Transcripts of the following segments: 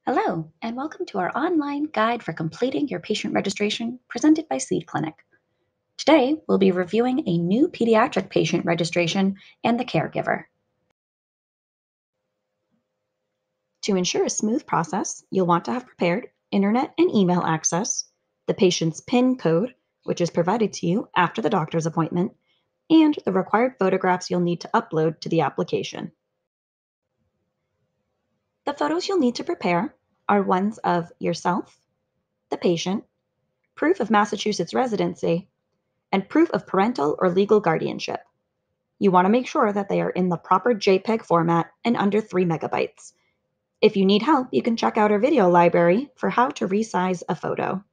Hello, and welcome to our online guide for completing your patient registration presented by Seed Clinic. Today, we'll be reviewing a new pediatric patient registration and the caregiver. To ensure a smooth process, you'll want to have prepared internet and email access, the patient's PIN code, which is provided to you after the doctor's appointment, and the required photographs you'll need to upload to the application. The photos you'll need to prepare are ones of yourself, the patient, proof of Massachusetts residency, and proof of parental or legal guardianship. You want to make sure that they are in the proper JPEG format and under 3 megabytes. If you need help, you can check out our video library for how to resize a photo.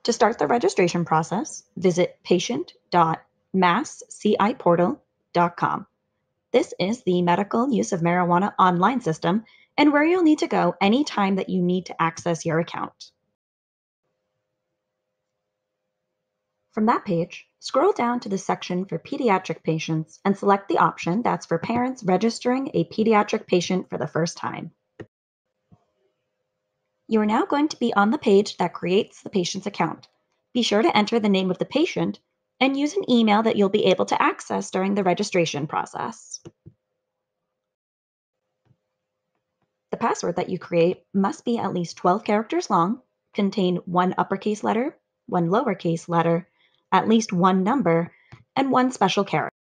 To start the registration process, visit patient.massciportal.com. This is the medical use of marijuana online system and where you'll need to go anytime that you need to access your account. From that page, scroll down to the section for pediatric patients and select the option that's for parents registering a pediatric patient for the first time. You are now going to be on the page that creates the patient's account. Be sure to enter the name of the patient and use an email that you'll be able to access during the registration process. The password that you create must be at least 12 characters long, contain one uppercase letter, one lowercase letter, at least one number, and one special character.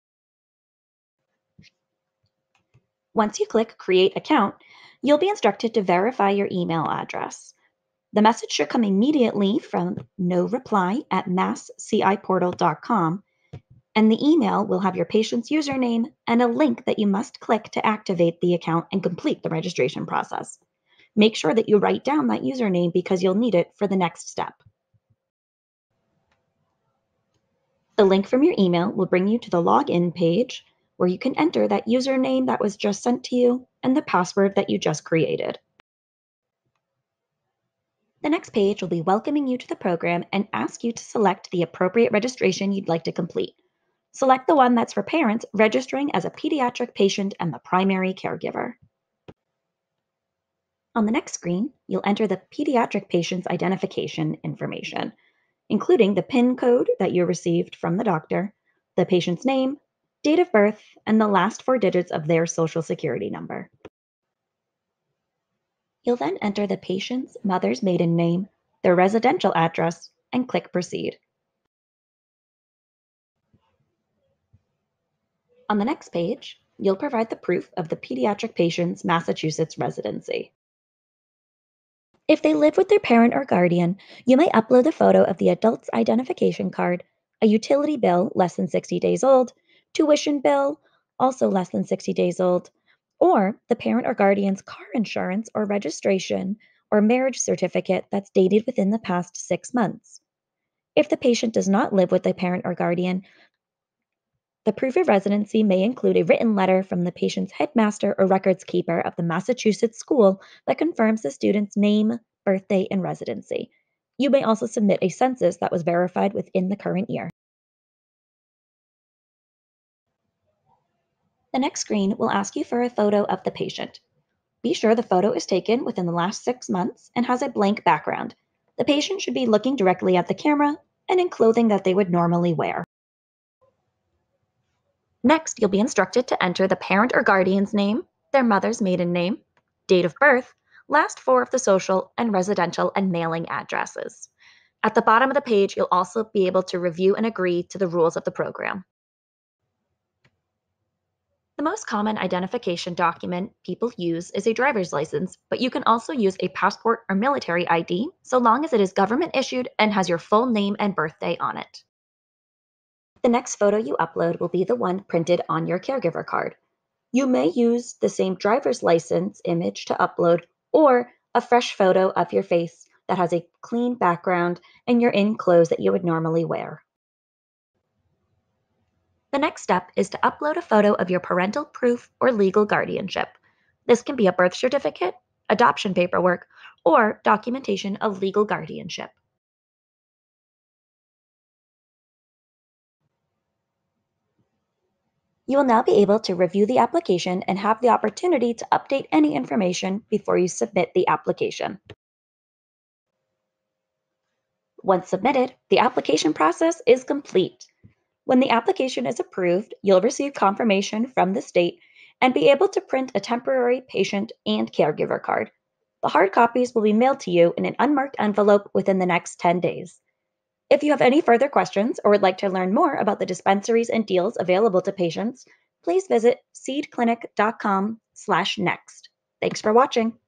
Once you click Create Account, you'll be instructed to verify your email address. The message should come immediately from noreply@massciportal.com, and the email will have your patient's username and a link that you must click to activate the account and complete the registration process. Make sure that you write down that username because you'll need it for the next step. The link from your email will bring you to the login page where you can enter that username that was just sent to you and the password that you just created. The next page will be welcoming you to the program and ask you to select the appropriate registration you'd like to complete. Select the one that's for parents registering as a pediatric patient and the primary caregiver. On the next screen, you'll enter the pediatric patient's identification information, including the PIN code that you received from the doctor, the patient's name, date of birth, and the last 4 digits of their Social Security number. You'll then enter the patient's mother's maiden name, their residential address, and click Proceed. On the next page, you'll provide the proof of the pediatric patient's Massachusetts residency. If they live with their parent or guardian, you may upload a photo of the adult's identification card, a utility bill less than 60 days old, tuition bill also less than 60 days old, or the parent or guardian's car insurance or registration or marriage certificate that's dated within the past 6 months. If the patient does not live with the parent or guardian, the proof of residency may include a written letter from the patient's headmaster or records keeper of the Massachusetts school that confirms the student's name, birthday, and residency. You may also submit a census that was verified within the current year. The next screen will ask you for a photo of the patient. Be sure the photo is taken within the last 6 months and has a blank background. The patient should be looking directly at the camera and in clothing that they would normally wear. Next, you'll be instructed to enter the parent or guardian's name, their mother's maiden name, date of birth, last 4 of the social and residential and mailing addresses. At the bottom of the page, you'll also be able to review and agree to the rules of the program. The most common identification document people use is a driver's license, but you can also use a passport or military ID so long as it is government issued and has your full name and birthday on it. The next photo you upload will be the one printed on your caregiver card. You may use the same driver's license image to upload or a fresh photo of your face that has a clean background and you're in clothes that you would normally wear. The next step is to upload a photo of your parental proof or legal guardianship. This can be a birth certificate, adoption paperwork, or documentation of legal guardianship. You will now be able to review the application and have the opportunity to update any information before you submit the application. Once submitted, the application process is complete. When the application is approved, you'll receive confirmation from the state and be able to print a temporary patient and caregiver card. The hard copies will be mailed to you in an unmarked envelope within the next 10 days. If you have any further questions or would like to learn more about the dispensaries and deals available to patients, please visit seedclinic.com/next. Thanks for watching.